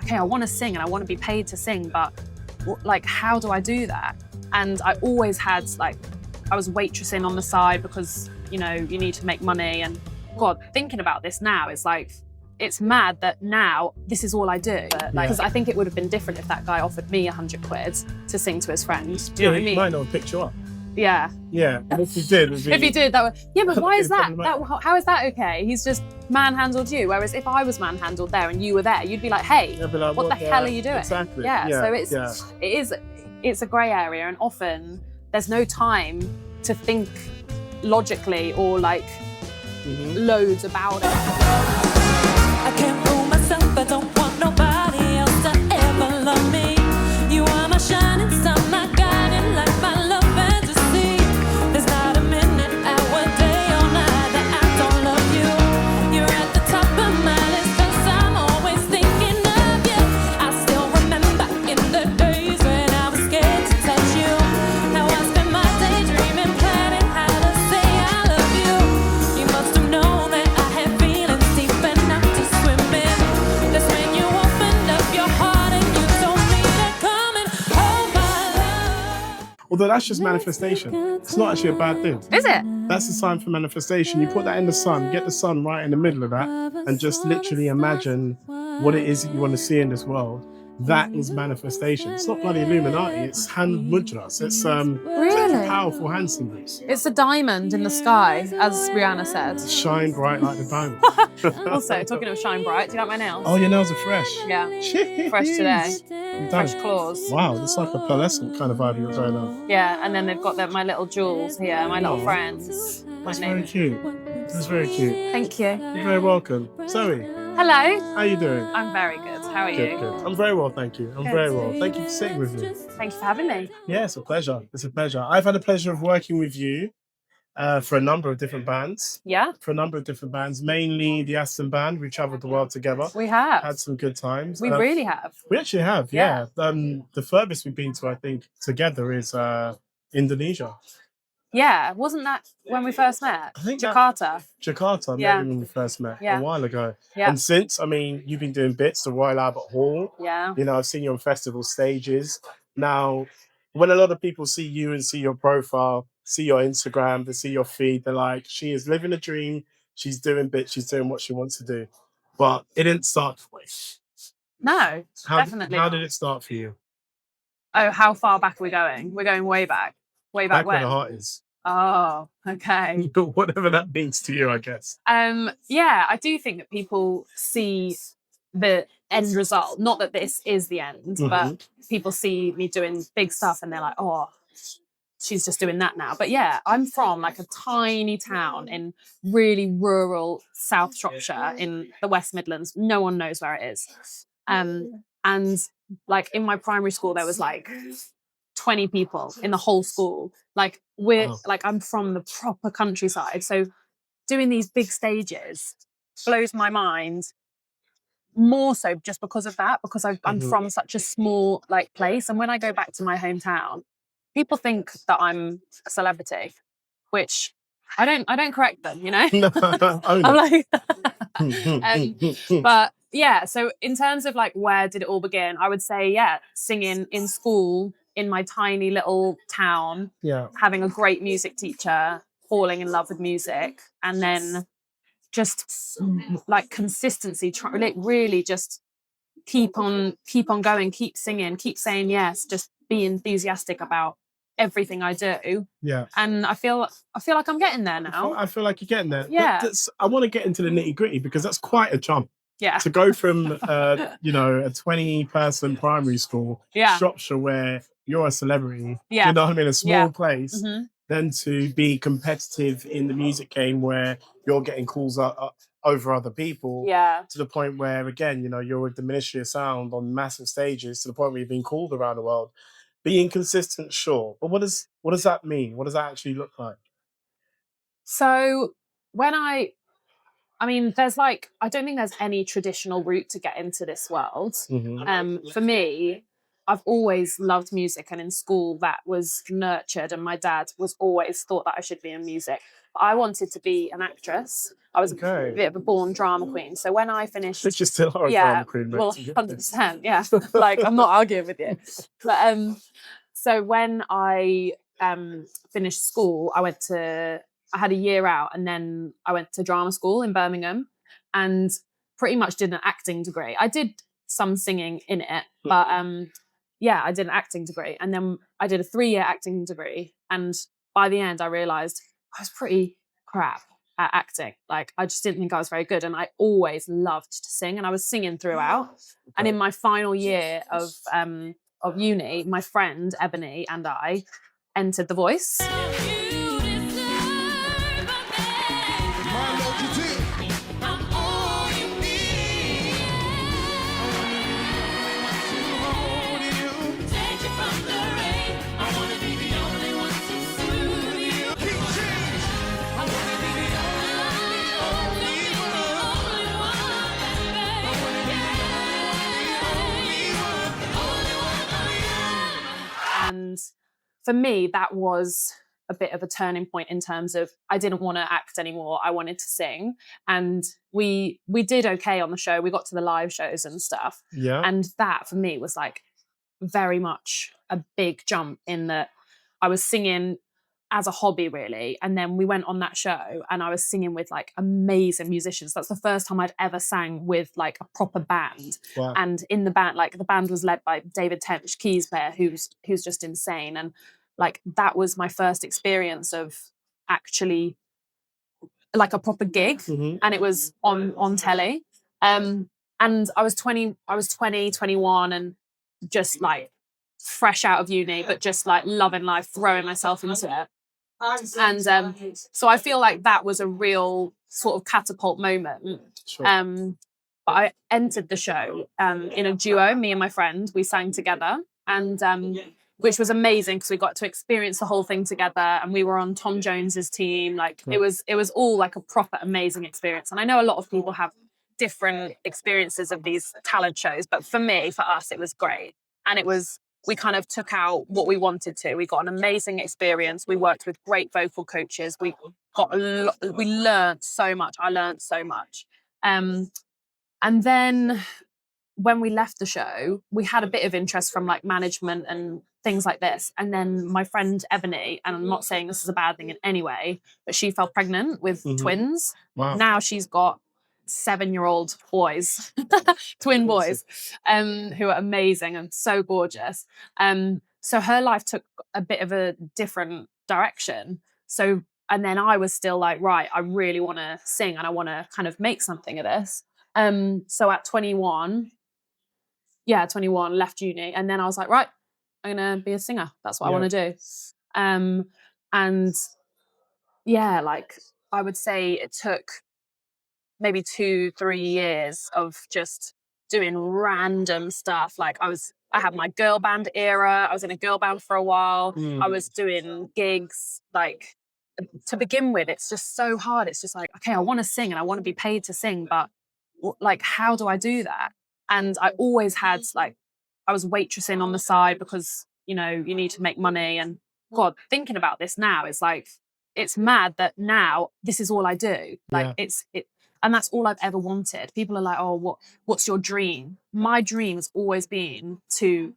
okay, I want to sing and I want to be paid to sing, but like, how do I do that? And I always had like, I was waitressing on the side because, you know, you need to make money. And God, thinking about this now is like, it's mad that now this is all I do. Because I think it would have been different if that guy offered me 100 quid to sing to his friends. Do you know what I mean? He might not have picked you up. Yeah. Yeah, and if he did, if he did, that would. Yeah, but why is that? How is that okay? He's just manhandled you. Whereas if I was manhandled there and you were there, you'd be like, hey, be like, what the hell are you doing? Exactly. Yeah. So it's a grey area, and often there's no time to think logically or like loads about it. I can't fool myself, I don't want nobody else to ever love me. You are my shining sun, my guiding light, my love fantasy. There's not a minute, hour, day or night that I don't love you. You're at the top of my list, 'cause I'm always thinking of you. I still remember in the days when I was scared to touch you. Now I spend my day dreaming, planning how to say I love you. You must have known that I had feelings deep enough to swim in. That's when you opened up your heart and you told me to come and hold my love. Although that's just manifestation. It's not actually a bad thing. Is it? That's a sign for manifestation. You put that in the sun, get the sun right in the middle of that, and just literally imagine what it is that you want to see in this world. That is manifestation. It's not bloody Illuminati, it's hand mudras. It's Really? powerful hand symbols. It's a diamond in the sky, as Rihanna said. Shine bright like the diamond. Also, talking of shine bright, do you like my nails? Oh, your nails are fresh. Yeah, Jeez. fresh today. Done. Fresh claws. Wow, it's like a pearlescent kind of vibe you're going on. Yeah, and then they've got my little jewels here, my little friends. That's My very name. cute. That's very cute. Thank you. You're very welcome. Zoe, Hello. how you doing? I'm very good. How are Good, you? good. I'm very well, thank you. I'm Good. very well. Thank you for sitting with me. Thank you for having me. Yeah, it's a pleasure. It's a pleasure. I've had the pleasure of working with you for a number of different bands. Yeah, Mainly the Aston band. We travelled the world together. we have. Had some good times. We really have. We actually have, yeah. The furthest we've been to, I think, together is Indonesia. Yeah, wasn't that when we first met? I think Jakarta. Jakarta, Yeah. maybe when we first met Yeah. a while ago. Yeah. And since, I mean, you've been doing bits, the Royal Albert Hall. Yeah. You know, I've seen you on festival stages. Now, when a lot of people see you and see your profile, see your Instagram, they see your feed, they're like, she is living a dream. She's doing bits. She's doing what she wants to do. But it didn't start that way. No, How definitely. How not. did it start for you? Oh, how far back are we going? We're going way back. Way back Where when? the heart is. Oh, okay. Whatever that means to you, I guess. Yeah, I do think that people see the end result. Not that this is the end, but people see me doing big stuff and they're like, oh, she's just doing that now. But yeah, I'm from like a tiny town in really rural South Shropshire in the West Midlands. No one knows where it is. And like in my primary school, there was like 20 people in the whole school. Like I'm from the proper countryside. So doing these big stages blows my mind more so just because of that, because I'm from such a small like place. And when I go back to my hometown, people think that I'm a celebrity, which I don't correct them, you know? Own I'm it. like, but yeah, so in terms of like, where did it all begin? I would say, yeah, singing in school in my tiny little town, Yeah. having a great music teacher, falling in love with music, and then just like consistency, really just keep on going, keep singing, keep saying yes, just be enthusiastic about everything I do. Yeah. And I feel like I'm getting there now. I feel like you're getting there. Yeah. I want to get into the nitty gritty because that's quite a jump. Yeah. To go from, a 20-person primary school, Yeah. Shropshire, where you're a celebrity, Yeah. you know what I mean, a small Yeah. place, Mm-hmm. then to be competitive in the music game where you're getting calls over other people, Yeah. to the point where, again, you're with the Ministry of Sound on massive stages, to the point where you've been called around the world. Being consistent, sure. But what does that mean? What does that actually look like? So when I mean, there's like, I don't think there's any traditional route to get into this world. For me, I've always loved music, and in school that was nurtured, and my dad was always thought that I should be in music. But I wanted to be an actress. I was a bit of a born drama queen. So when I finished, Which you still are a drama queen, mate. well, 100%, yeah. Like, I'm not arguing with you. But so when I finished school, I had a year out, and then I went to drama school in Birmingham, and pretty much did an acting degree. I did some singing in it, but I did an acting degree, and then I did a 3-year acting degree. And by the end, I realised I was pretty crap at acting. Like, I just didn't think I was very good, and I always loved to sing, and I was singing throughout. And in my final year of uni, my friend Ebony and I entered The Voice. And for me, that was a bit of a turning point in terms of I didn't want to act anymore. I wanted to sing. And we did okay on the show. We got to the live shows and stuff. Yeah. And that for me was like very much a big jump in that I was singing as a hobby, really. And then we went on that show and I was singing with like amazing musicians. That's the first time I'd ever sang with like a proper band. Wow. And in the band, like the band was led by David Tench, keys player, who's just insane. And like that was my first experience of actually like a proper gig. Mm-hmm. And it was on telly. And I was 21 and just like fresh out of uni, but just like loving life, throwing myself into it. And so I feel like that was a real sort of catapult moment. Sure. But I entered the show in a duo, me and my friend. We sang together, and which was amazing because we got to experience the whole thing together. And we were on Tom Jones's team. Like it was all like a proper amazing experience. And I know a lot of people have different experiences of these talent shows, but for us, it was great. And we kind of took out what we wanted to. We got an amazing experience. We worked with great vocal coaches. We learned so much. I learned so much. And then when we left the show, we had a bit of interest from like management and things like this. And then my friend Ebony, and I'm not saying this is a bad thing in any way, but she fell pregnant with twins. Wow. Now she's got 7-year-old boys, twin boys, who are amazing and so gorgeous. So her life took a bit of a different direction. So, and then I was still like, right, I really want to sing and I want to kind of make something of this. So at 21, left uni, and then I was like, right, I'm gonna be a singer. That's what I want to do. And yeah, like I would say it took maybe 2-3 years of just doing random stuff. Like I had my girl band era. I was in a girl band for a while. I was doing gigs. Like to begin with, it's just so hard. It's just like, okay, I want to sing and I want to be paid to sing, but like, how do I do that? And I always had like, I was waitressing on the side because, you know, you need to make money. And God, thinking about this now is like, it's mad that now this is all I do. Like and that's all I've ever wanted. People are like, oh, what's your dream? My dream has always been to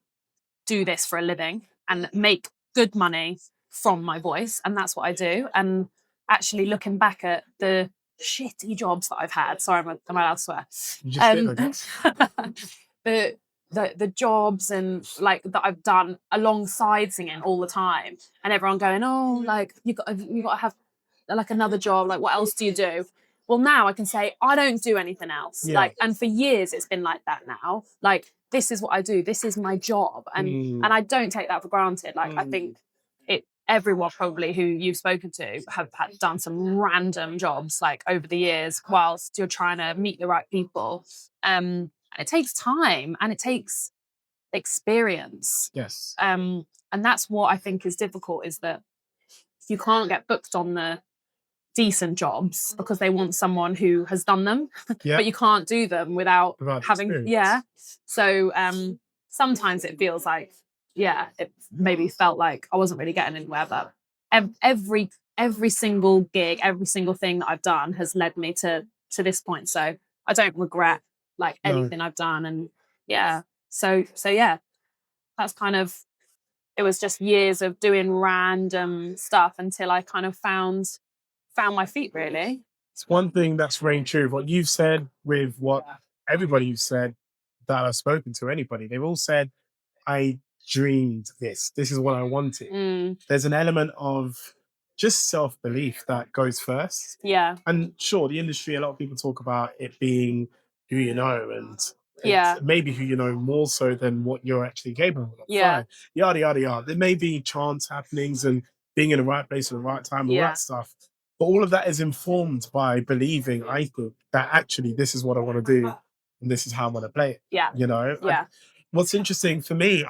do this for a living and make good money from my voice. And that's what I do. And actually looking back at the shitty jobs that I've had, sorry, am I allowed to swear? You just did, I guess. The jobs and like that I've done alongside singing all the time, and everyone going, oh, like you got to have like another job. Like what else do you do? Well, now I can say I don't do anything else. Yeah. Like, and for years it's been like that now. Like this is what I do. This is my job, and I don't take that for granted. Like I think everyone probably who you've spoken to have done some random jobs like over the years whilst you're trying to meet the right people. And it takes time and it takes experience. Yes. And that's what I think is difficult, is that you can't get booked on the decent jobs because they want someone who has done them, but you can't do them without having experience. So sometimes it feels like it maybe felt like I wasn't really getting anywhere, but every every single gig, every single thing that I've done has led me to this point. So I don't regret like No. anything I've done. And yeah, so yeah, that's kind of, it was just years of doing random stuff until I kind of found my feet, really. It's one thing that's rang true. What you've said with what everybody you've said that I've spoken to, anybody, they've all said, I dreamed this. This is what I wanted. There's an element of just self-belief that goes first. Yeah. And sure, the industry, a lot of people talk about it being who you know, and Yeah. maybe who you know more so than what you're actually capable of. Yeah. Fine. Yada, yada, yada. There may be chance happenings and being in the right place at the right time, all Yeah. that stuff. But all of that is informed by believing, I think, that actually this is what I want to do and this is how I'm going to play it. Yeah. You know? Yeah. What's interesting for me,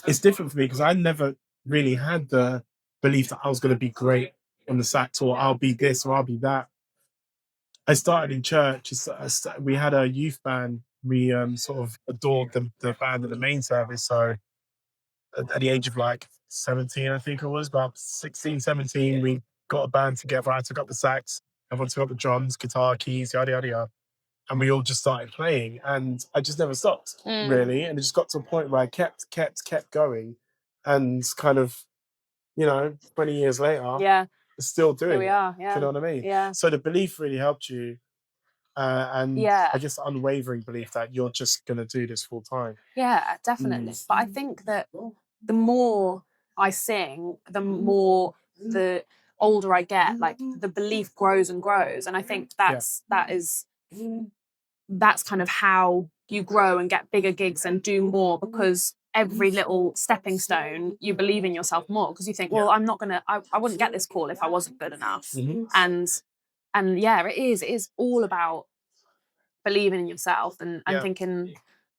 it's different for me because I never really had the belief that I was going to be great on the sax, or I'll be this or I'll be that. I started in church. We had a youth band. We sort of adored the band at the main service. So at the age of like 17, I think it was, about 16, 17, we got a band together. I took up the sax, everyone took up the drums, guitar, keys, yada, yada, yada. And we all just started playing, and I just never stopped, really. And it just got to a point where I kept going, and kind of, 20 years later, Yeah. still doing Here we it. are. Do Yeah. you know what I mean? Yeah. So the belief really helped you, and Yeah. I guess unwavering belief that you're just going to do this full time. Yeah, definitely. But I think that the more I sing, the more the older I get, like the belief grows and grows. And I think that's kind of how you grow and get bigger gigs and do more, because every little stepping stone, you believe in yourself more, because you think, well, I'm not gonna, I wouldn't get this call if I wasn't good enough. And yeah, it is all about believing in yourself and thinking,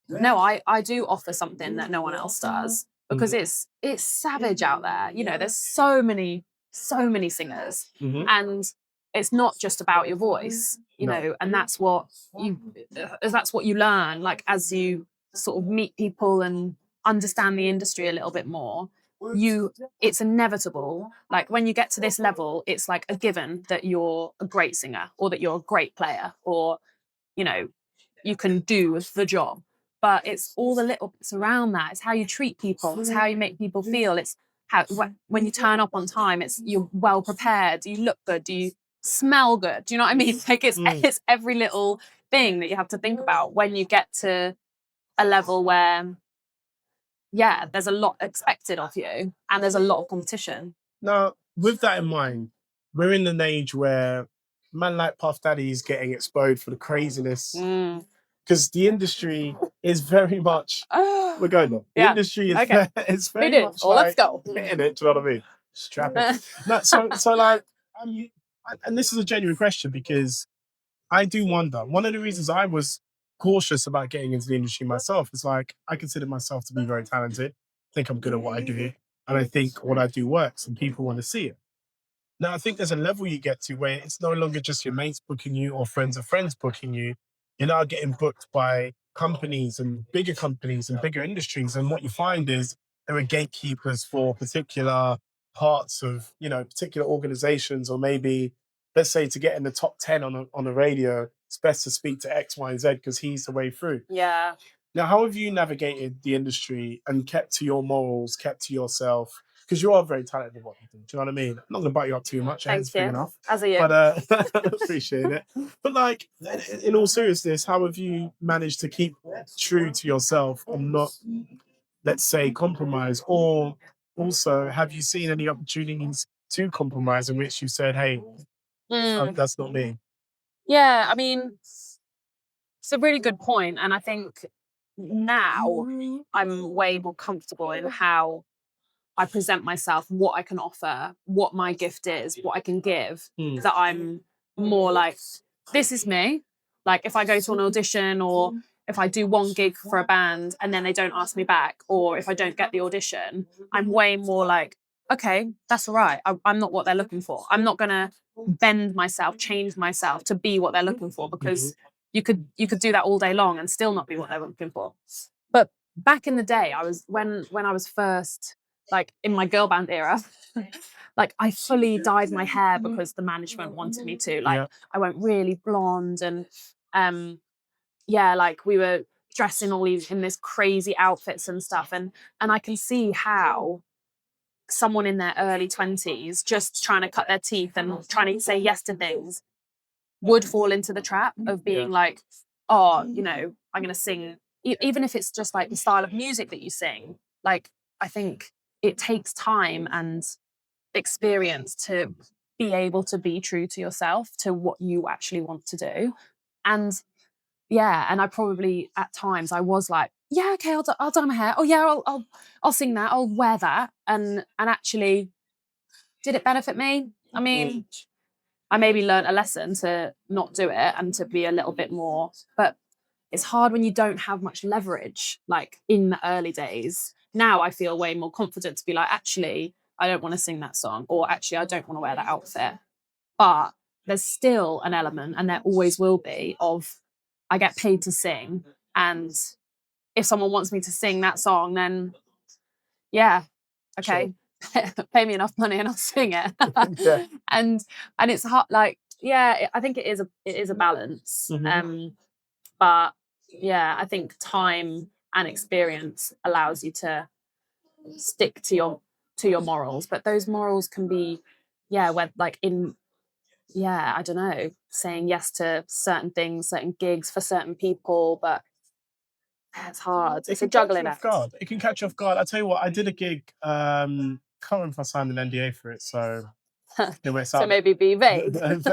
no, I do offer something that no one else does, because it's savage out there. There's so many singers, and it's not just about your voice, and that's what you learn, like, as you sort of meet people and understand the industry a little bit more. It's inevitable, like when you get to this level, it's like a given that you're a great singer, or that you're a great player, or you can do the job. But it's all the little bits around that. It's how you treat people. It's how you make people feel. It's how when you turn up on time, it's you're well prepared. Do you look good? Do you smell good? Do you know what I mean? Like it's every little thing that you have to think about when you get to a level where, there's a lot expected of you and there's a lot of competition. Now, with that in mind, we're in an age where man like Puff Daddy is getting exposed for the craziness. Because the industry is very much, we're going on. The industry is it's very much let's go. Hitting it, do you know what I mean? Strap it. No, so like, and this is a genuine question, because I do wonder. One of the reasons I was cautious about getting into the industry myself is, like, I consider myself to be very talented. I think I'm good at what I do, and I think what I do works, and people want to see it. Now, I think there's a level you get to where it's no longer just your mates booking you or friends of friends booking you. You're now getting booked by companies and bigger industries. And what you find is there are gatekeepers for particular parts of, particular organizations, or maybe, let's say, to get in the top 10 on a radio, it's best to speak to X, Y, and Z because he's the way through. Yeah. Now, how have you navigated the industry and kept to your morals, kept to yourself? Because you are very talented at what you do. Do you know what I mean? I'm not going to bite you up too much. Thanks, Big enough. As are you. But appreciate it. But, like, in all seriousness, how have you managed to keep true to yourself and not, let's say, compromise? Or also, have you seen any opportunities to compromise in which you said, hey, that's not me? Yeah, I mean, it's a really good point. And I think now I'm way more comfortable in how I present myself, what I can offer, what my gift is, what I can give, that I'm more like, this is me. Like, if I go to an audition, or if I do one gig for a band and then they don't ask me back, or if I don't get the audition, I'm way more like, okay, that's all right. I'm not what they're looking for. I'm not going to bend myself, change myself to be what they're looking for, because you could do that all day long and still not be what they're looking for. But back in the day, when I was first like in my girl band era, like I fully dyed my hair because the management wanted me to. Like I went really blonde and yeah, like we were dressing all these in this crazy outfits and stuff. And I can see how someone in their early 20s just trying to cut their teeth and trying to say yes to things would fall into the trap of being like, oh, you know, I'm going to sing, even if it's just like the style of music that you sing. Like, I think it takes time and experience to be able to be true to yourself, to what you actually want to do. And yeah, and I probably at times I was like, yeah, okay, I'll dye my hair. Oh yeah, I'll sing that. I'll wear that. And actually, did it benefit me? I mean, I maybe learned a lesson to not do it and to be a little bit more. But it's hard when you don't have much leverage. Like in the early days, now I feel way more confident to be like, actually, I don't want to sing that song, or actually, I don't want to wear that outfit. But there's still an element, and there always will be, of I get paid to sing, and if someone wants me to sing that song, then yeah, okay, pay me enough money and I'll sing it. And it's hard, like, yeah, I think it is a balance. But yeah, I think time and experience allows you to stick to your morals, but those morals can be, yeah, when like in, yeah, I don't know, saying yes to certain things, certain gigs for certain people, but it's hard. It's a juggling act. It can catch you off guard. I tell you what, I did a gig. Can't remember if I signed an NDA for it, so so maybe be vague. Did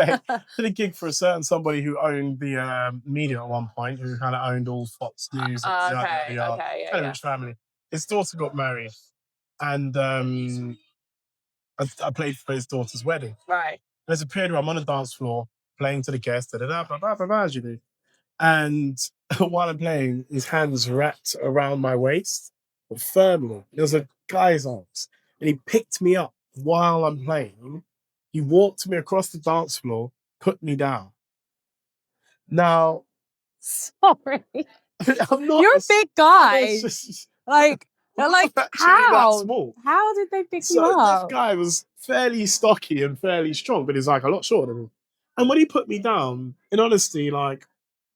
a gig for a certain somebody who owned the media at one point, who kind of owned all Fox News. Okay, Rich family. His daughter got married, and I played for his daughter's wedding. Right. There's a period where I'm on the dance floor playing to the guests, as you do. And while I'm playing, his hands wrapped around my waist, but firmly. There was a guy's arms, and he picked me up while I'm playing. He walked me across the dance floor, put me down. Now, sorry, I'm not. You're a big guy. Like, they're like how? How did they pick you up? This guy was fairly stocky and fairly strong, but he's like a lot shorter than me. And when he put me down, in honesty, like,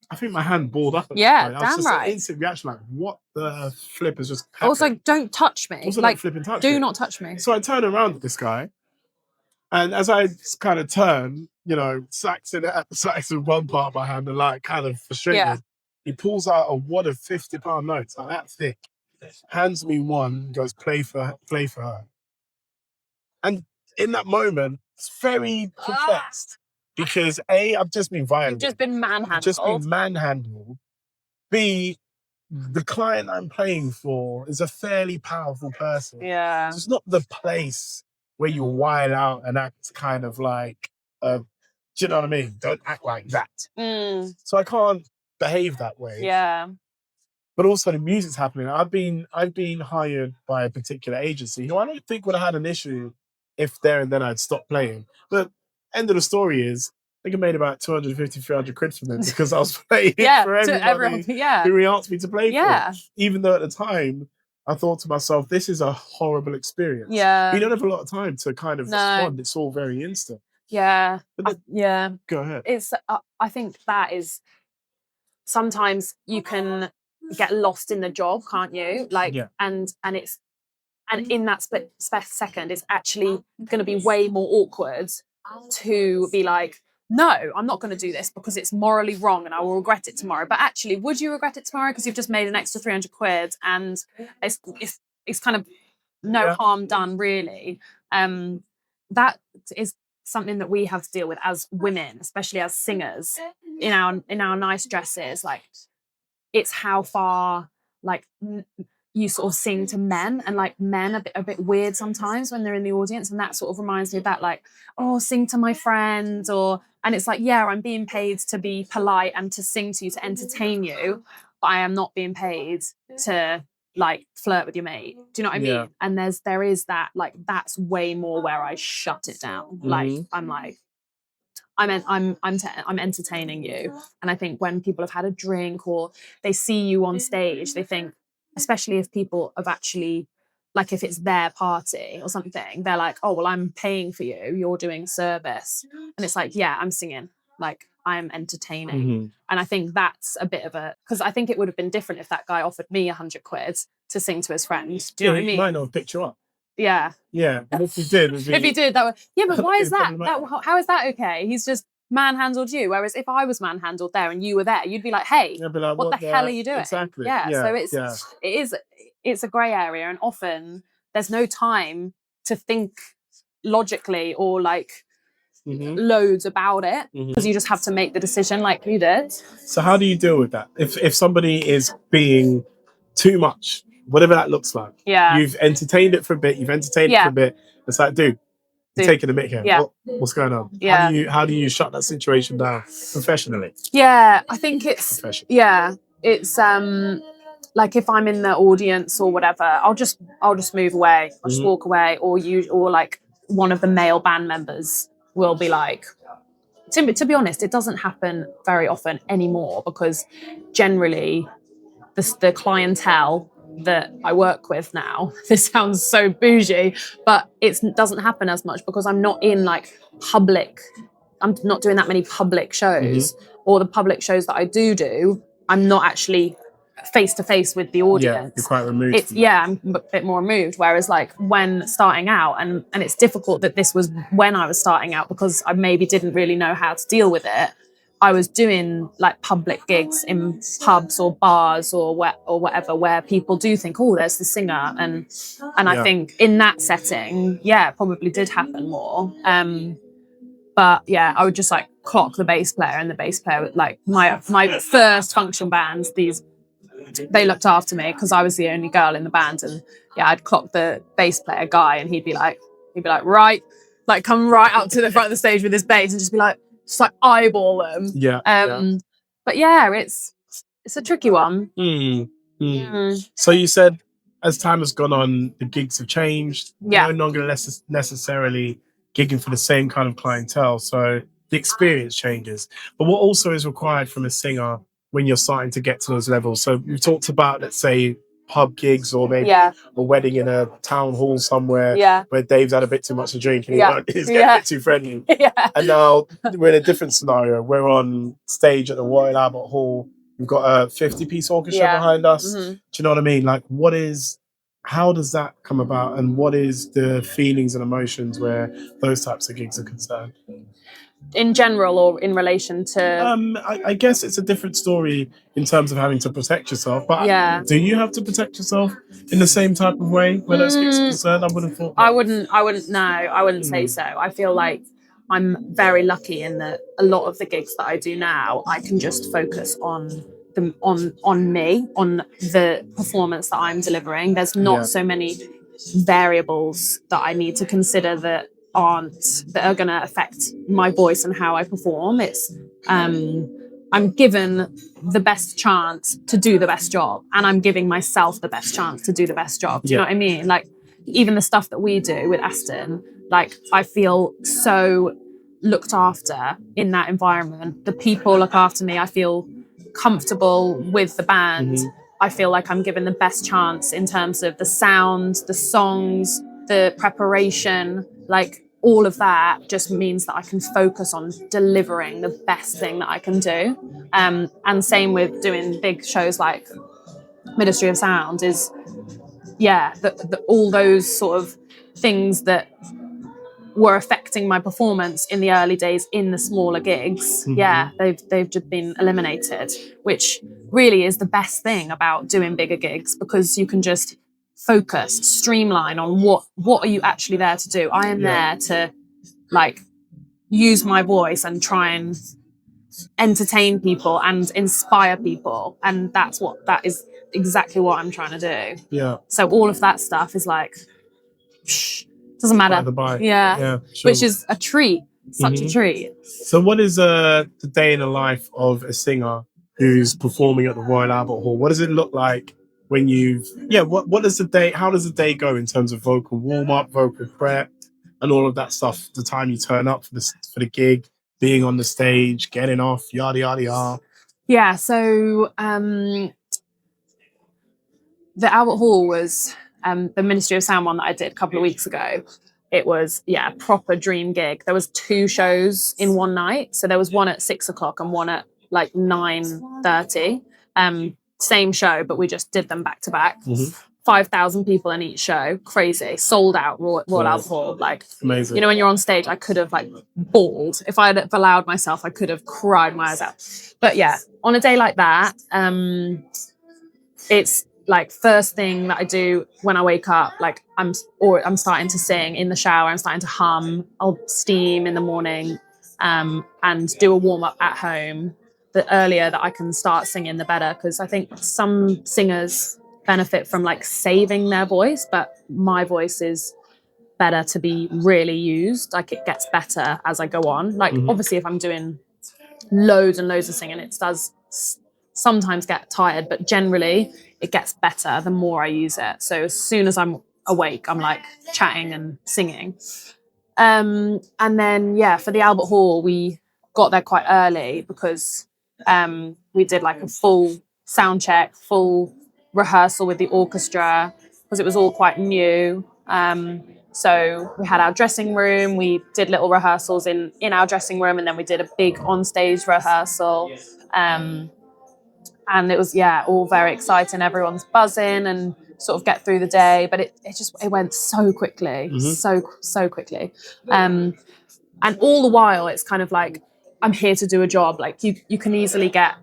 I think my hand balled up. Yeah, damn right. I was just an instant reaction, like, what the flip has just happened? I was like, don't touch me. Also, like, flipping touch do me. not touch me. So I turned around at this guy, and as I kind of turned, you know, sax in one part of my hand and like kind of frustrated, he pulls out a wad of £50 notes, like that thick, hands me one, goes, play for her. And in that moment, it's very perplexed. Because A, I've just been violated. You've just been manhandled. B, the client I'm playing for is a fairly powerful person. Yeah. So it's not the place where you wild out and act kind of like, do you know what I mean? Don't act like that. So I can't behave that way. Yeah. But also the music's happening. I've been hired by a particular agency who I don't think would have had an issue if there and then I'd stopped playing. But end of the story is, I think I made about 250, 300 quid from them because I was playing for everybody who he asked me to play for. Even though at the time, I thought to myself, this is a horrible experience. Yeah. You don't have a lot of time to kind of respond. It's all very instant. Yeah. Go ahead. It's. I think that is, sometimes you can get lost in the job, can't you? Like, and it's, and in that split second, it's actually going to be way more awkward to be like, no, I'm not going to do this because it's morally wrong and I will regret it tomorrow. But actually, would you regret it tomorrow because you've just made an extra 300 quid and it's kind of no harm done, really. That is something that we have to deal with as women, especially as singers in our nice dresses. Like, it's how far, like, you sort of sing to men, and like men are a bit weird sometimes when they're in the audience, and that sort of reminds me of that, like, oh, sing to my friend, and it's like, yeah, I'm being paid to be polite and to sing to you, to entertain you, but I am not being paid to like flirt with your mate. Do you know what I mean? And there is that, like, that's way more where I shut it down. Like, I'm like, I'm entertaining you. And I think when people have had a drink or they see you on stage, they think, especially if people have actually like if it's their party or something, they're like, oh, well, I'm paying for you, you're doing service. And it's like, yeah, I'm singing, like I'm entertaining. And I think that's a bit of a, because I think it would have been different if that guy offered me 100 quid to sing to his friend. Do you know what I He mean? might not have picked you up. Yeah. Yeah, and if he did, If he did, that would, yeah, but why is that? problematic. How is that okay? He's just manhandled you. Whereas if I was manhandled there and you were there, you'd be like, hey, I'd be like, what the hell are you doing? Exactly. Yeah. So it's a grey area, and often there's no time to think logically or like loads about it, because you just have to make the decision like you did. So how do you deal with that? If somebody is being too much, whatever that looks like, you've entertained it for a bit, it's like, dude, you're taking a mick here. Yeah. What's going on? Yeah. How do you shut that situation down professionally? Yeah, I think it's like if I'm in the audience or whatever, I'll just move away. I'll just walk away, or like one of the male band members will be like, to be honest, it doesn't happen very often anymore, because generally the clientele that I work with now, this sounds so bougie, but it doesn't happen as much because I'm not in like public, I'm not doing that many public shows, or the public shows that I do, I'm not actually face to face with the audience. You're quite removed. I'm a bit more removed. Whereas like when starting out, and it's difficult that this was when I was starting out, because I maybe didn't really know how to deal with it. I was doing like public gigs in pubs or bars or whatever, where people do think, oh, there's the singer, and I think in that setting, probably did happen more. But yeah, I would just like clock the bass player, and the bass player, like my first function bands, they looked after me because I was the only girl in the band, and I'd clock the bass player guy, and he'd be like right, like come right up to the front of the stage with his bass and just be like, eyeball them. But it's a tricky one. So you said as time has gone on, the gigs have changed. Yeah. No longer necessarily gigging for the same kind of clientele, so the experience changes. But what also is required from a singer when you're starting to get to those levels? So we've talked about, let's say, pub gigs, or maybe a wedding in a town hall somewhere where Dave's had a bit too much to drink and he's getting a bit too friendly. And now we're in a different scenario. We're on stage at the Royal Albert Hall. We've got a 50-piece orchestra behind us. Do you know what I mean? Like, how does that come about, and what is the feelings and emotions where those types of gigs are concerned? In general, or in relation to? I guess it's a different story in terms of having to protect yourself. But do you have to protect yourself in the same type of way where those gigs are concerned? I would have thought. I wouldn't say so. I feel like I'm very lucky in that a lot of the gigs that I do now, I can just focus on me, on the performance that I'm delivering. There's not so many variables that I need to consider that are going to affect my voice and how I perform. It's I'm given the best chance to do the best job, and I'm giving myself the best chance to do the best job. Do you know what I mean? Like, even the stuff that we do with Aston, like, I feel so looked after in that environment. The people look after me. I feel comfortable with the band. I feel like I'm given the best chance in terms of the sound, the songs, the preparation, like all of that just means that I can focus on delivering the best thing that I can do. And same with doing big shows like Ministry of Sound is, all those sort of things that were affecting my performance in the early days in the smaller gigs. They've just been eliminated, which really is the best thing about doing bigger gigs, because you can just focus, streamline on what are you actually there to do. I am there to like use my voice and try and entertain people and inspire people, and that is exactly what I'm trying to do. So all of that stuff is like doesn't matter. Sure. Which is a treat, such a treat. So what is the day in the life of a singer who's performing at the Royal Albert Hall? What does it look like when what does the day, how does the day go in terms of vocal warm-up, vocal prep, and all of that stuff, the time you turn up for the gig, being on the stage, getting off, yada yada yada? So the Albert Hall was the Ministry of Sound one that I did a couple of weeks ago, it was, yeah, proper dream gig. There was 2 shows in one night. So there was one at 6 o'clock and one at like 9:30. Same show, but we just did them back to back. 5,000 people in each show. Crazy. Sold out Royal Albert Hall. Like, Amazing. you know, when you're on stage, I could have like bawled. If I had allowed myself, I could have cried my eyes out. But yeah, on a day like that, it's like first thing that I do when I wake up, like I'm starting to sing in the shower. I'm starting to hum. I'll steam in the morning, and do a warm up at home. The earlier that I can start singing, the better. Because I think some singers benefit from like saving their voice, but my voice is better to be really used. Like it gets better as I go on. Like obviously if I'm doing loads and loads of singing, it does sometimes get tired, but generally it gets better the more I use it. So as soon as I'm awake, I'm like chatting and singing. And then, yeah, for the Albert Hall, we got there quite early because we did like a full sound check, full rehearsal with the orchestra because it was all quite new. So we had our dressing room, we did little rehearsals in our dressing room, and then we did a big on-stage rehearsal. And it was, yeah, all very exciting. Everyone's buzzing and sort of get through the day, but it went so quickly, so quickly. And all the while, it's kind of like, I'm here to do a job. Like you can easily get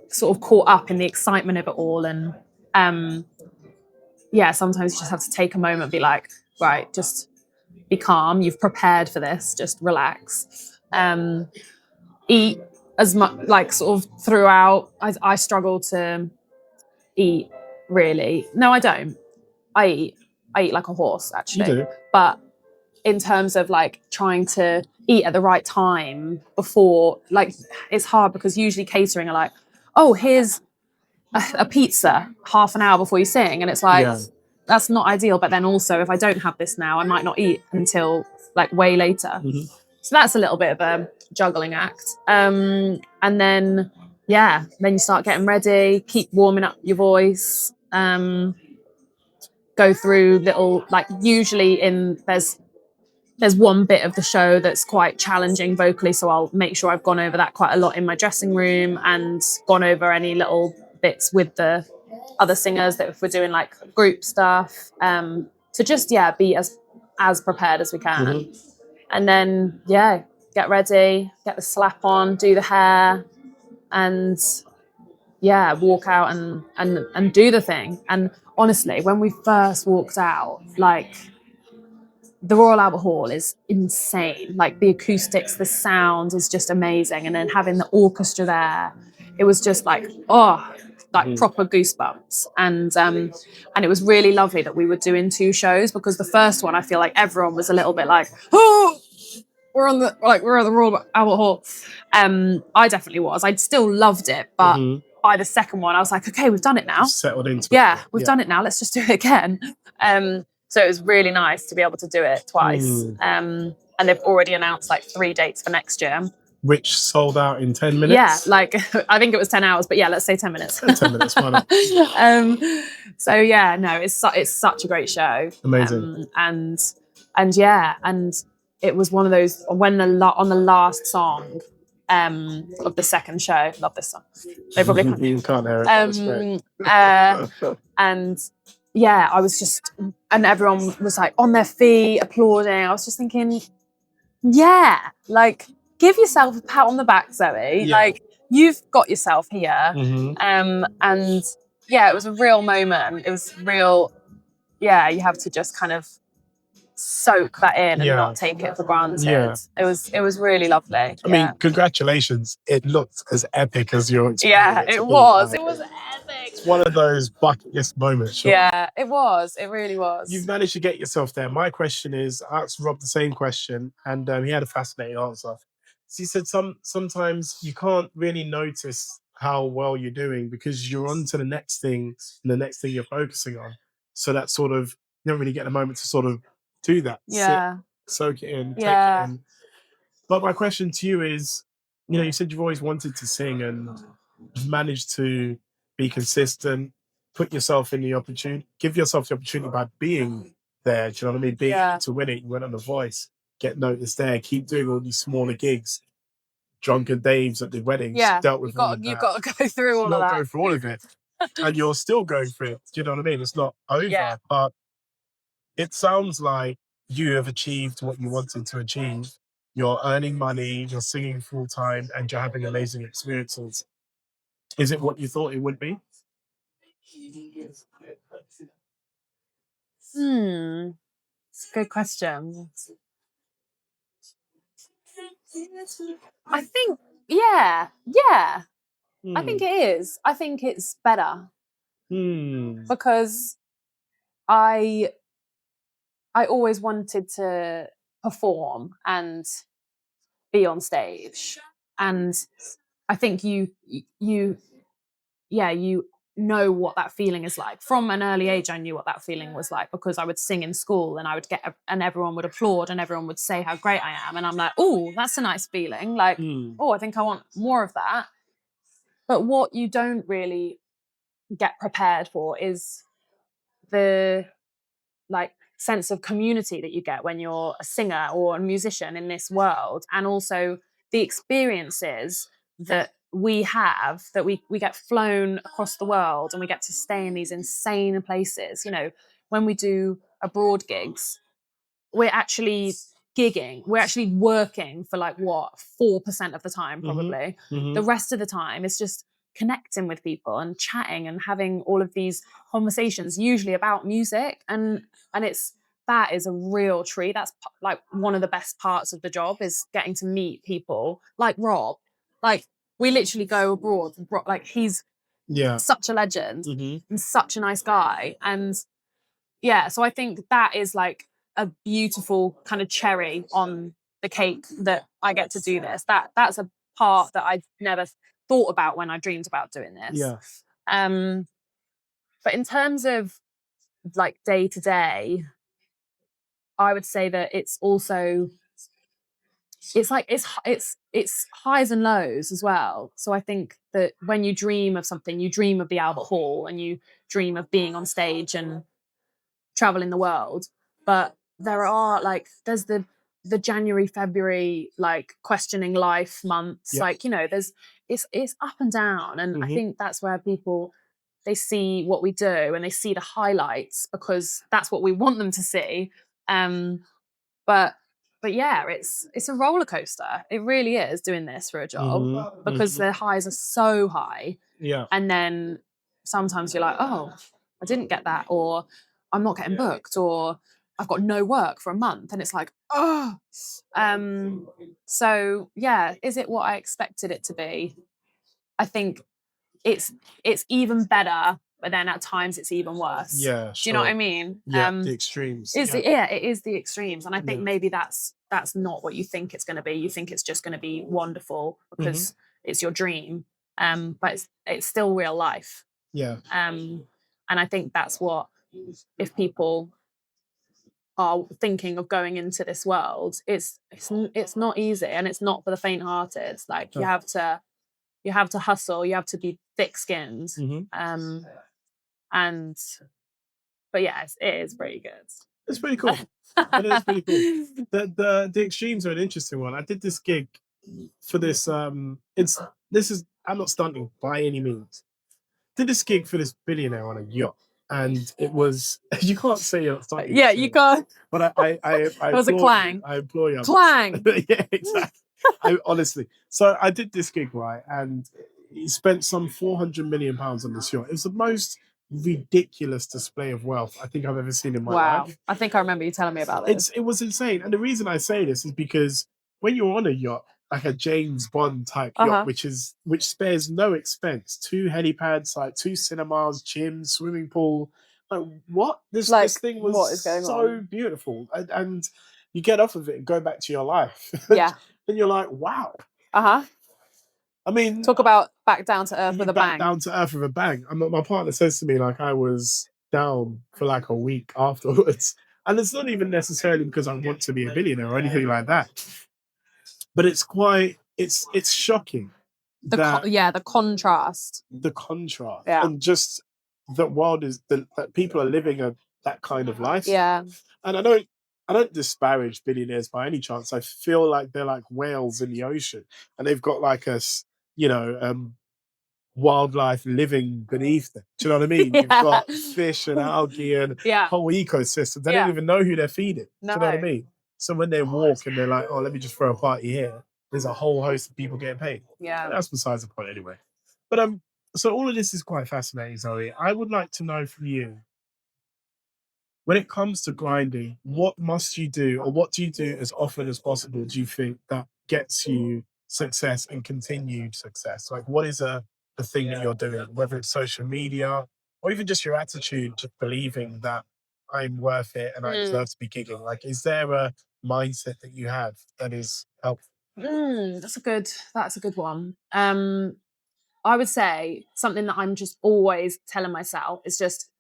sort of caught up in the excitement of it all. And yeah, sometimes you just have to take a moment and be like, right, just be calm. You've prepared for this. Just relax. Eat as much, like sort of throughout. I struggle to eat, really. No, I don't. I eat like a horse, actually. You do. But in terms of like trying to eat at the right time before, like it's hard because usually catering are like, oh, here's a pizza half an hour before you sing. And it's like, that's not ideal. But then also if I don't have this now, I might not eat until like way later. So that's a little bit of a juggling act. And then, yeah, then you start getting ready, keep warming up your voice, go through little, like usually there's one bit of the show that's quite challenging vocally. So I'll make sure I've gone over that quite a lot in my dressing room and gone over any little bits with the other singers that if we're doing like group stuff, to just, yeah, be as prepared as we can. And then, yeah, get ready, get the slap on, do the hair, and yeah, walk out and do the thing. And honestly, when we first walked out, like the Royal Albert Hall is insane. Like the acoustics, the sound is just amazing. And then having the orchestra there, it was just like, proper goosebumps. And it was really lovely that we were doing 2 shows because the first one, I feel like everyone was a little bit like, oh, we're at the Royal Albert Hall. I definitely was. I still loved it, but by the second one, I was like, okay, we've done it now. Settled into it. Yeah, we've done it now. Let's just do it again. So it was really nice to be able to do it twice. And they've already announced like 3 dates for next year. Which sold out in 10 minutes? Yeah, like I think it was 10 hours, but yeah, let's say 10 minutes. 10 minutes, why not? So yeah, no, it's such a great show. Amazing. And yeah, and it was one of those when on the last song of the second show. Love this song. They probably can't. You can't hear it. And yeah, I was just, and everyone was like on their feet applauding. I was just thinking, yeah, like give yourself a pat on the back, Zoe. Yeah. Like you've got yourself here. And yeah, it was a real moment. It was real. Yeah, you have to just kind of soak that in and not take it for granted. Yeah. It was really lovely. I mean, congratulations. It looked as epic as your experience. Yeah, it was. It was epic. It's one of those bucket list moments. Sure. Yeah, it was. It really was. You've managed to get yourself there. My question is, I asked Rob the same question, and he had a fascinating answer. So he said sometimes you can't really notice how well you're doing because you're on to the next thing, and the next thing you're focusing on. So that sort of, you don't really get a moment to sort of do that. Yeah. Sit, soak it in, take it in. But my question to you is, you know, you said you've always wanted to sing and you've managed to be consistent, put yourself in the opportunity, give yourself the opportunity by being there. Do you know what I mean? Being able to win it. You went on The Voice, get noticed there, keep doing all these smaller gigs, drunken Daves at the weddings, dealt with all of you've that. got to go through all of that. Go through all of it. And you're still going through it. Do you know what I mean? It's not over, but it sounds like you have achieved what you wanted to achieve. You're earning money, you're singing full time, and you're having amazing experiences. Is it what you thought it would be? It's a good question. I think, yeah. I think it is. I think it's better because I always wanted to perform and be on stage, and I think you know what that feeling is like. From an early age, I knew what that feeling was like because I would sing in school and I would and everyone would applaud and everyone would say how great I am, and I'm like, oh, that's a nice feeling. Like, oh, I think I want more of that. But what you don't really get prepared for is the like sense of community that you get when you're a singer or a musician in this world, and also the experiences that we have, that we get flown across the world and we get to stay in these insane places. You know, when we do abroad gigs, we're actually gigging, we're actually working for like what, 4% of the time probably. The rest of the time is just connecting with people and chatting and having all of these conversations, usually about music, and that is a real treat. That's like one of the best parts of the job, is getting to meet people like Rob. Like, we literally go abroad, like he's such a legend and such a nice guy, and so I think that is like a beautiful kind of cherry on the cake that I get to do this. That's a part that I never thought about when I dreamed about doing this. But in terms of like day to day, I would say that it's also, it's like it's highs and lows as well. So I think that when you dream of something, you dream of the Albert Hall and you dream of being on stage and traveling the world, but there's the January, February, like questioning life months. Like, you know, it's up and down, and I think that's where people, they see what we do and they see the highlights because that's what we want them to see. But yeah, it's a roller coaster. It really is, doing this for a job, because the highs are so high. And then sometimes you're like, oh, I didn't get that, or I'm not getting booked, or I've got no work for a month. And it's like, oh. So yeah, is it what I expected it to be? I think it's even better, but then at times it's even worse. Yeah, Do you know what I mean? The extremes. It is the extremes. And I think maybe that's not what you think it's going to be. You think it's just going to be wonderful because it's your dream. But it's still real life. And I think that's what, if people are thinking of going into this world, it's not easy, and it's not for the faint-hearted. Like, you have to hustle, you have to be thick-skinned. But yeah, it is pretty good. It's pretty cool. It is pretty cool. The extremes are an interesting one. I did this gig for this. I'm not stunting by any means. Did this gig for this billionaire on a yacht, and it was, you can't say you're not stunting. Yeah, you can't. But I it was a clang. I implore you. Clang. Yeah, exactly. Honestly, so I did this gig, right, and he spent some £400 million on this yacht. It was the most ridiculous display of wealth I think I've ever seen in my life. I think I remember you telling me about this. It was insane. And the reason I say this is because when you're on a yacht, like a James Bond type yacht, which spares no expense, 2 helipads, like 2 cinemas, gyms, swimming pool. Like, what? This thing was what is going so beautiful. And you get off of it and go back to your life. Yeah. And you're like, wow. I mean, talk about back down to earth with a bang. Down to earth with a bang. My partner says to me, like, I was down for like a week afterwards. And it's not even necessarily because I want to be a billionaire or anything like that. But it's shocking. The contrast. The contrast. Yeah. And just the world is that people are living that kind of life. Yeah. And I don't disparage billionaires by any chance. I feel like they're like whales in the ocean, and they've got like you know, wildlife living beneath them. Do you know what I mean? You've Yeah. got fish and algae and Yeah. whole ecosystems. They Yeah. don't even know who they're feeding. Do you know what I No. mean? So when they walk and they're like, oh, let me just throw a party here, there's a whole host of people getting paid. Yeah. That's besides the point anyway. But so all of this is quite fascinating, Zoe. I would like to know from you, when it comes to grinding, what must you do, or what do you do as often as possible, do you think, that gets you success and continued success? Like, what is a thing that you're doing, whether it's social media or even just your attitude, just believing that I'm worth it and I deserve to be gigging? Like, is there a mindset that you have that is helpful? That's a good one. I would say something that I'm just always telling myself is just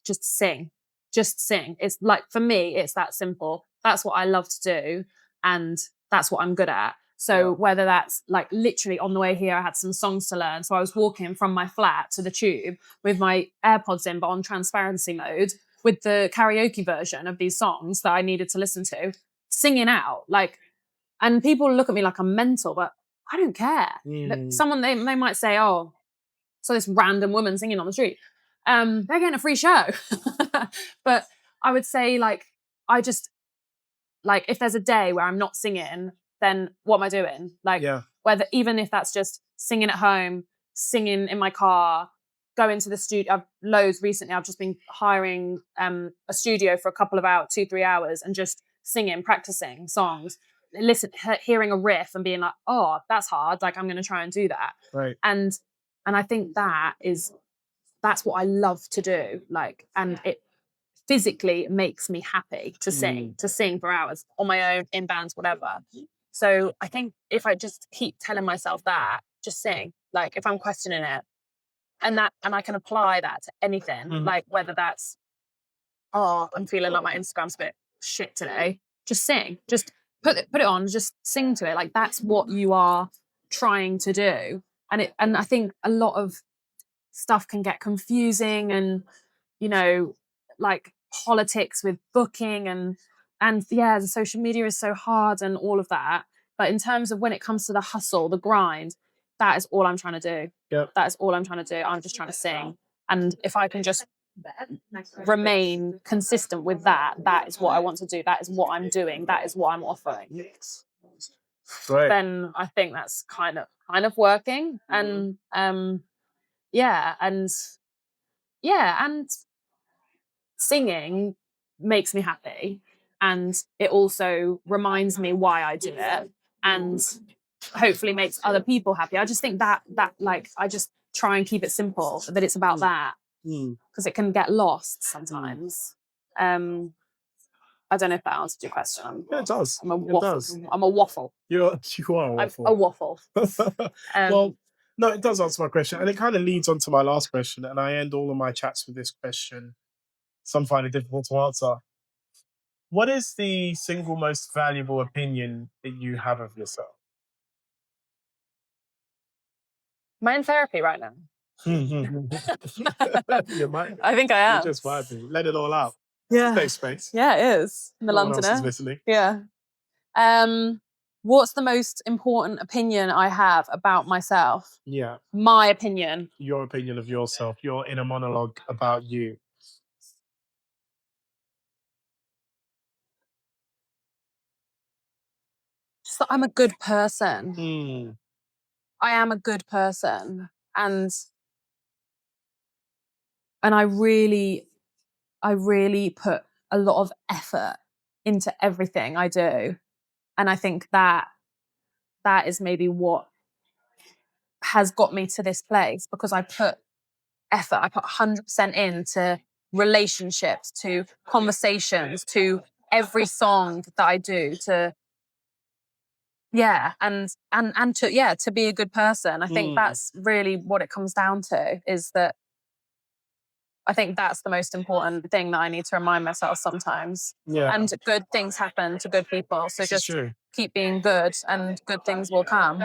sing. Just sing. It's like, for me, it's that simple. That's what I love to do, and that's what I'm good at. So whether that's like literally on the way here, I had some songs to learn. So I was walking from my flat to the tube with my AirPods in, but on transparency mode, with the karaoke version of these songs that I needed to listen to, singing out. Like, and people look at me like I'm mental, but I don't care. Someone, they might say, oh, so this random woman singing on the street, they're getting a free show. But I would say, like, I just, like, if there's a day where I'm not singing, then what am I doing? Like, whether, even if that's just singing at home, singing in my car, going to the studio. I've just been hiring a studio for a couple of hours, 2-3 hours, and just singing, practicing songs, hearing a riff and being like, oh, that's hard. Like, I'm going to try and do that. Right. And I think that's what I love to do. Like, and it physically makes me happy to sing for hours on my own, in bands, whatever. So I think if I just keep telling myself that, just sing, like, if I'm questioning it, and I can apply that to anything, like, whether that's, oh, I'm feeling like my Instagram's a bit shit today, just sing, just put it on, just sing to it. Like, that's what you are trying to do. And I think a lot of stuff can get confusing, and, you know, like politics with booking and the social media is so hard and all of that. But in terms of when it comes to the hustle, the grind, that is all I'm trying to do. That is all I'm trying to do. I'm just trying to sing. And if I can just remain consistent with that, that is what I want to do. That is what I'm doing. That is what I'm offering. Right. Then I think that's kind of working. And and singing makes me happy, and it also reminds me why I do it, and hopefully makes other people happy. I just think that like, I just try and keep it simple, that it's about that, because it can get lost sometimes. I don't know if that answered your question. Yeah, it does. I'm a waffle. It does. I'm a waffle. You are a waffle. I'm a waffle. Well, no, it does answer my question, and it kind of leads on to my last question. And I end all of my chats with this question. Some find it difficult to answer. What is the single most valuable opinion that you have of yourself? Am I in therapy right now? You might. I think I am. You're just vibing. Let it all out. Yeah. Safe space. Yeah, it is. In the No one else is Londoner. listening. Yeah. What's the most important opinion I have about myself? Yeah. My opinion. Your opinion of yourself. Your inner monologue about you. Just that I'm a good person. I am a good person. And I really put a lot of effort into everything I do. And I think that is maybe what has got me to this place, because I put effort, I put 100% into relationships, to conversations, to every song that I do, to to be a good person. I think that's really what it comes down to, is that I think that's the most important thing that I need to remind myself sometimes. Yeah. And good things happen to good people. So This is just true. keep being good, and good things will come.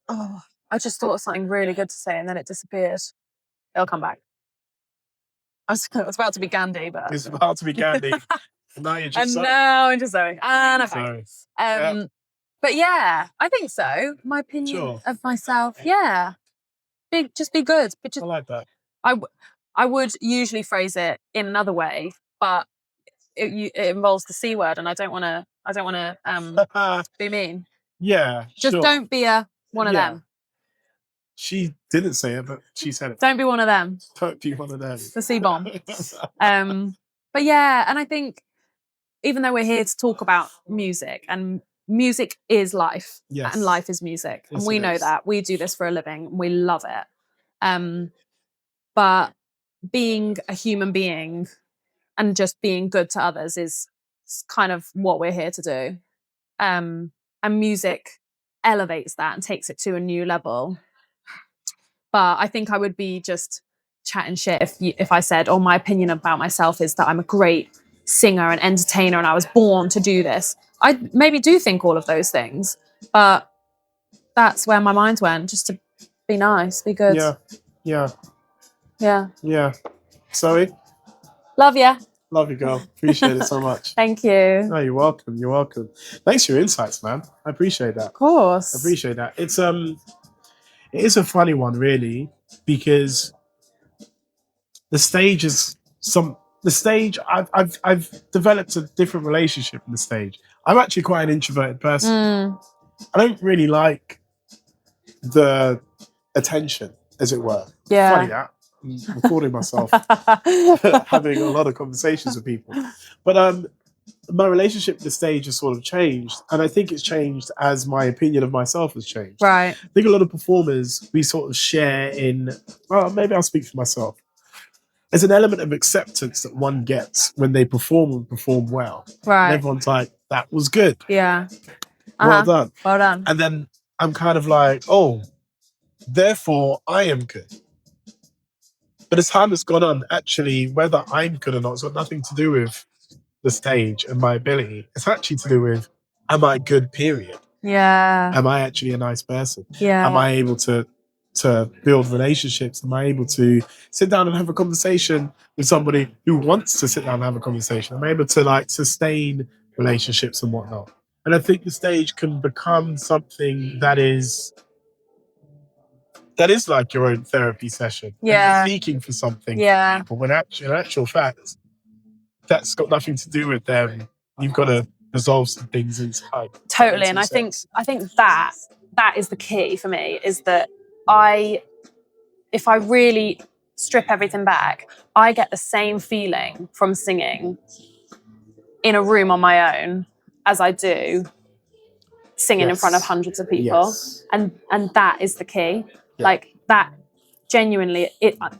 Oh, I just thought of something really good to say and then it disappeared. It'll come back. I was about to be Gandhi, but It's about to be Gandhi. And now you're just and Zoe. now into Zoe. And okay. Sorry. But yeah, I think so. My opinion Sure. of myself, yeah. Just be good. But just, I like that. I would usually phrase it in another way, but it involves the C word, and I don't want to be mean. Yeah. Just sure. don't be one of them. She didn't say it, but she said it. Don't be one of them. Don't be one of them. The C bomb. But yeah, and I think even though we're here to talk about music, and music is life, Yes. and life is music, Yes, and we it know is. that. We do this for a living, and we love it. But being a human being and just being good to others is kind of what we're here to do. And music elevates that and takes it to a new level. But I think I would be just chatting shit if I said, oh, my opinion about myself is that I'm a great singer and entertainer and I was born to do this. I maybe do think all of those things, but that's where my mind went, just to be nice, be good. Yeah. Zoe, Love ya. love you, girl. Appreciate it so much. Thank you. No, you're welcome. You're welcome. Thanks for your insights, man. I appreciate that. Of course. I appreciate that. It is a funny one, really, because the stage I've developed a different relationship in the stage. I'm actually quite an introverted person. I don't really like the attention, as it were. Yeah. Funny that. I'm recording myself having a lot of conversations with people. But my relationship with the stage has sort of changed. And I think it's changed as my opinion of myself has changed. Right. I think a lot of performers, we sort of share well, maybe I'll speak for myself. There's an element of acceptance that one gets when they perform and perform well. Right. And everyone's like, that was good. Yeah. Well done. Well done. And then I'm kind of like, oh, therefore I am good. But as time has gone on, actually, whether I'm good or not, it's got nothing to do with the stage and my ability. It's actually to do with, am I good, period? Yeah. Am I actually a nice person? Yeah. Am I able to build relationships? Am I able to sit down and have a conversation with somebody who wants to sit down and have a conversation? Am I able to sustain relationships and whatnot? And I think the stage can become something that is like your own therapy session. Yeah. And you're seeking for something. Yeah. But when in actual fact, that's got nothing to do with them. You've got to resolve some things inside. Totally. And I think that is the key for me, is that if I really strip everything back, I get the same feeling from singing in a room on my own as I do singing in front of hundreds of people. Yes. And that is the key. Yeah. Like that genuinely,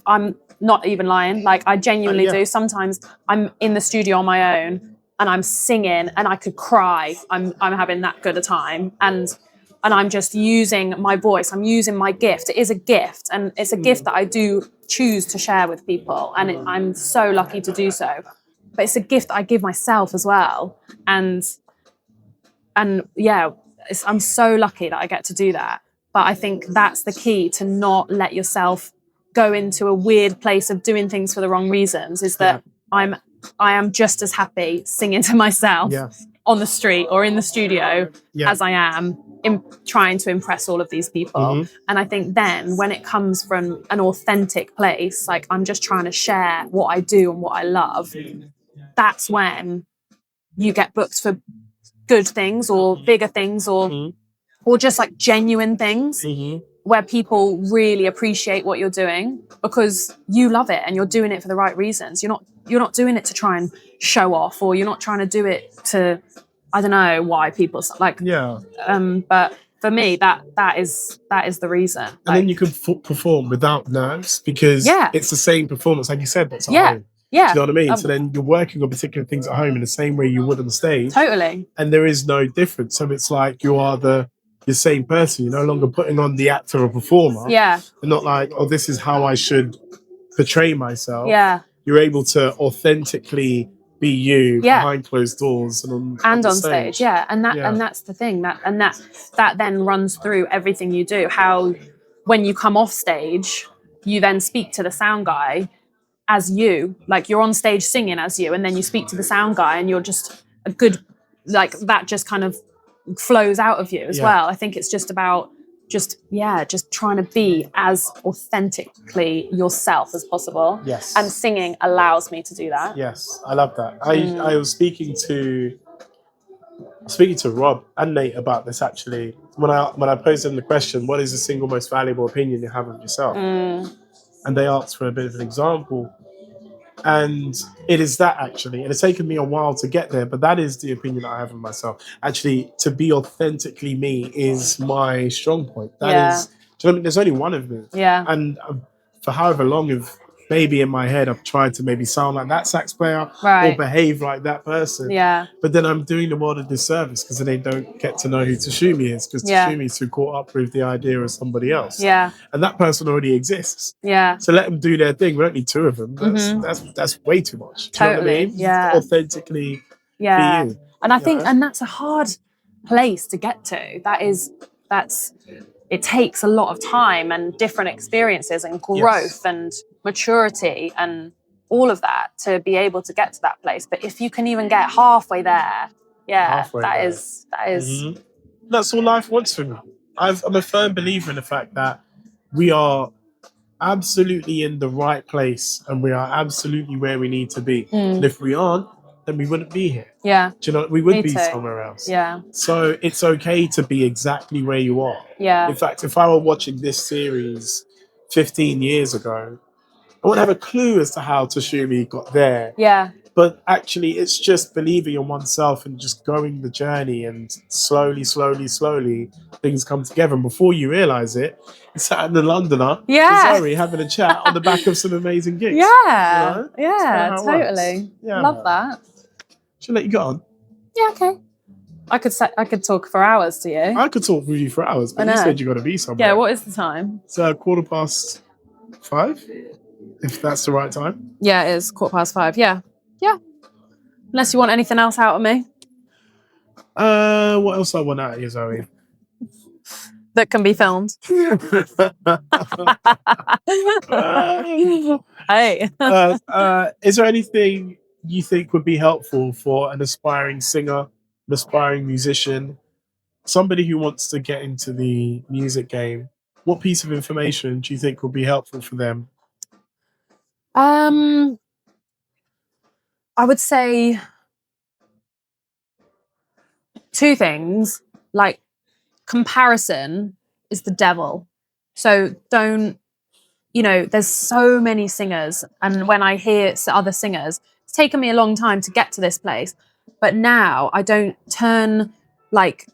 I'm not even lying. Like I genuinely do. Sometimes I'm in the studio on my own and I'm singing and I could cry. I'm having that good a time. And I'm just using my voice. I'm using my gift. It is a gift. And it's a gift that I do choose to share with people. And I'm so lucky to do so. But it's a gift that I give myself as well. And yeah, I'm so lucky that I get to do that. But I think that's the key, to not let yourself go into a weird place of doing things for the wrong reasons, is that I am just as happy singing to myself on the street or in the studio as I am in trying to impress all of these people. And I think then when it comes from an authentic place, like I'm just trying to share what I do and what I love, that's when you get booked for good things or bigger things or just like genuine things where people really appreciate what you're doing because you love it and you're doing it for the right reasons. You're not doing it to try and show off, or you're not trying to do it to, I don't know why people like. Yeah. But for me, that is the reason. And then you can perform without nerves because it's the same performance, like you said, that's at home. Yeah. Do you know what I mean? So then you're working on particular things at home in the same way you would on the stage. Totally. And there is no difference. So it's like you are the same person. You're no longer putting on the actor or performer. Yeah. You're not like, oh, this is how I should portray myself. Yeah. You're able to authentically be you behind closed doors and on stage. Yeah. And that's the thing. That then runs through everything you do. How when you come off stage, you then speak to the sound guy as you, like you're on stage singing as you, and then you speak to the sound guy and you're just a good, like that just kind of flows out of you as well. I think it's just about just trying to be as authentically yourself as possible. Yes. And singing allows me to do that. Yes, I love that. I was speaking to Rob and Nate about this actually when I posed them the question, what is the single most valuable opinion you have of yourself? And they asked for a bit of an example. And it is that actually. And it's taken me a while to get there, but that is the opinion that I have of myself. Actually, to be authentically me is my strong point. That is, do you know what I mean? There's only one of me. Yeah. And for however long maybe in my head I've tried to maybe sound like that sax player or behave like that person. Yeah. But then I'm doing the world a disservice because then they don't get to know who Tashomi is, because Tashomi's too caught up with the idea of somebody else. Yeah. And that person already exists. Yeah. So let them do their thing. We don't need two of them. That's way too much. Do you know what I mean? Yeah. Authentically be you. And I think, and that's a hard place to get to. It takes a lot of time and different experiences and growth and maturity and all of that to be able to get to that place. But if you can even get halfway there, that is. That's all life wants from me. I'm a firm believer in the fact that we are absolutely in the right place and we are absolutely where we need to be. And if we aren't, then we wouldn't be here. Yeah. Do you know, we would be somewhere else. Yeah. So it's okay to be exactly where you are. Yeah. In fact, if I were watching this series 15 years ago, I wouldn't have a clue as to how Tashomi got there. Yeah. But actually, it's just believing in oneself and just going the journey, and slowly, things come together. And before you realise it, you're sat in the Londoner, Zoe, having a chat on the back of some amazing gigs. Yeah. You know? Yeah, totally. Yeah, love that. Should I let you get on? Yeah, okay. I could talk for hours to you. I could talk with you for hours, but you said you got to be somewhere. Yeah, what is the time? It's 5:15, if that's the right time. Yeah, it is 5:15. Yeah. Yeah. Unless you want anything else out of me. What else I want out of you, Zoe? That can be filmed. Hey. Is there anything you think would be helpful for an aspiring singer, an aspiring musician, somebody who wants to get into the music game? What piece of information do you think would be helpful for them? I would say two things. Like, comparison is the devil. So there's so many singers, and when I hear other singers, it's taken me a long time to get to this place. But now I don't turn like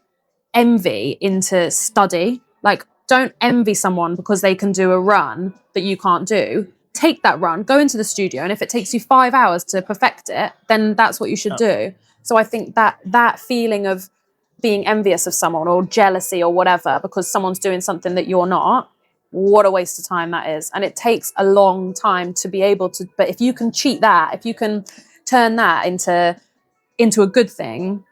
envy into study. Like, don't envy someone because they can do a run that you can't do. Take that run, go into the studio, and if it takes you 5 hours to perfect it, then that's what you should do. So I think that feeling of being envious of someone or jealousy or whatever because someone's doing something that you're not, what a waste of time that is. And it takes a long time to be able to, but if you can cheat that, if you can turn that into a good thing,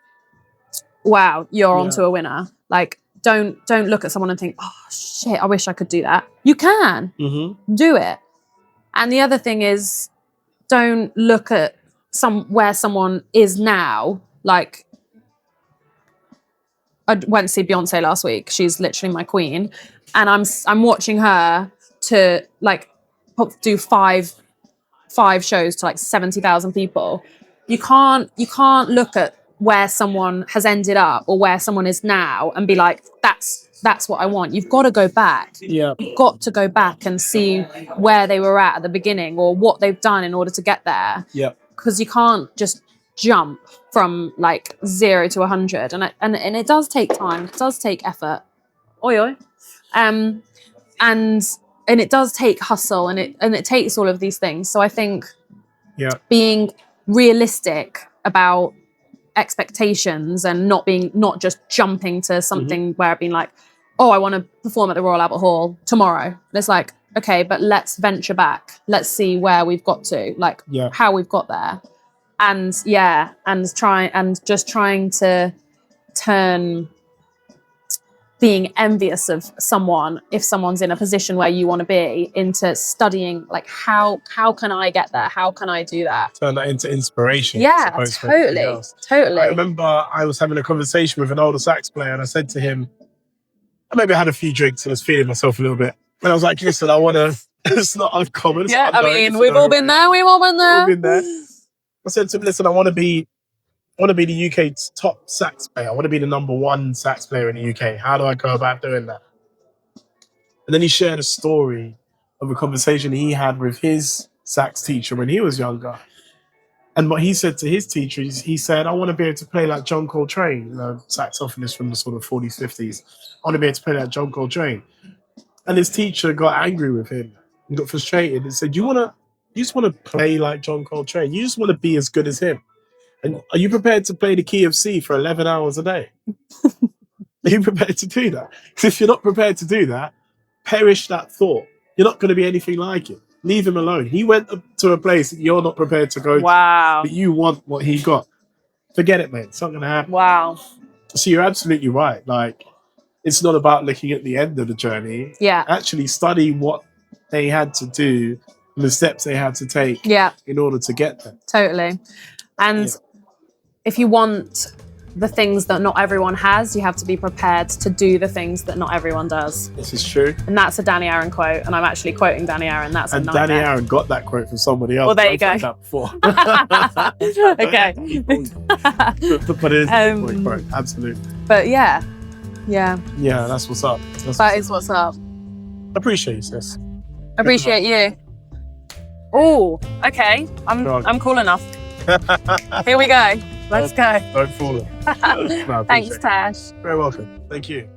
wow, you're onto a winner. Like, don't look at someone and think, oh shit, I wish I could do that. You can do it. And the other thing is, don't look at where someone is now. Like, I went to see Beyonce last week. She's literally my queen, and I'm watching her to like do five shows to like 70,000 people. You can't look at where someone has ended up or where someone is now and be like, that's what I want. You've got to go back. Yeah. You've got to go back and see where they were at the beginning or what they've done in order to get there. Yeah. Because you can't just jump from like 0 to 100. And it does take time. It does take effort. Oi. And it does take hustle and it takes all of these things. So I think being realistic about expectations and not just jumping to something where being like, oh, I want to perform at the Royal Albert Hall tomorrow. And it's like, okay, but let's venture back. Let's see where we've got to, like how we've got there. And trying to turn being envious of someone if someone's in a position where you want to be, into studying like how can I get there? How can I do that? Turn that into inspiration. Yeah, as opposed to anything else. totally. I remember I was having a conversation with an older sax player, and I said to him, maybe I had a few drinks and I was feeling myself a little bit. And I was like, listen, I want to, it's not uncommon. It's Yeah, not I mean, uncommon, we've all been there. We've all been there. We've been there. I said to him, listen, I want to be the UK's top sax player. I want to be the #1 sax player in the UK. How do I go about doing that? And then he shared a story of a conversation he had with his sax teacher when he was younger. And what he said to his teacher is, he said, I want to be able to play like John Coltrane, saxophonist from the sort of 40s, 50s. I want to be able to play like John Coltrane. And his teacher got angry with him and got frustrated and said, you just want to play like John Coltrane. You just want to be as good as him. And are you prepared to play the key of C for 11 hours a day? Are you prepared to do that? Because if you're not prepared to do that, perish that thought. You're not going to be anything like it. Leave him alone. He went up to a place that you're not prepared to go to, but you want what he got. Forget it, mate. It's not going to happen. Wow. So you're absolutely right. Like, it's not about looking at the end of the journey. Yeah. Actually study what they had to do and the steps they had to take in order to get there. Totally. And if you want the things that not everyone has, you have to be prepared to do the things that not everyone does. This is true. And that's a Danny Aaron quote. And I'm actually quoting Danny Aaron. That's a nightmare. Danny Aaron got that quote from somebody else. Well, there you go. I've heard that before. Okay. But it is a good quote. Absolutely. But yeah, that's what's up. That is what's up. Appreciate you, sis. Appreciate you. Oh, okay. I'm cool enough. Here we go. Let's go. Don't fool her. No, Thanks, Tash. Very welcome. Thank you.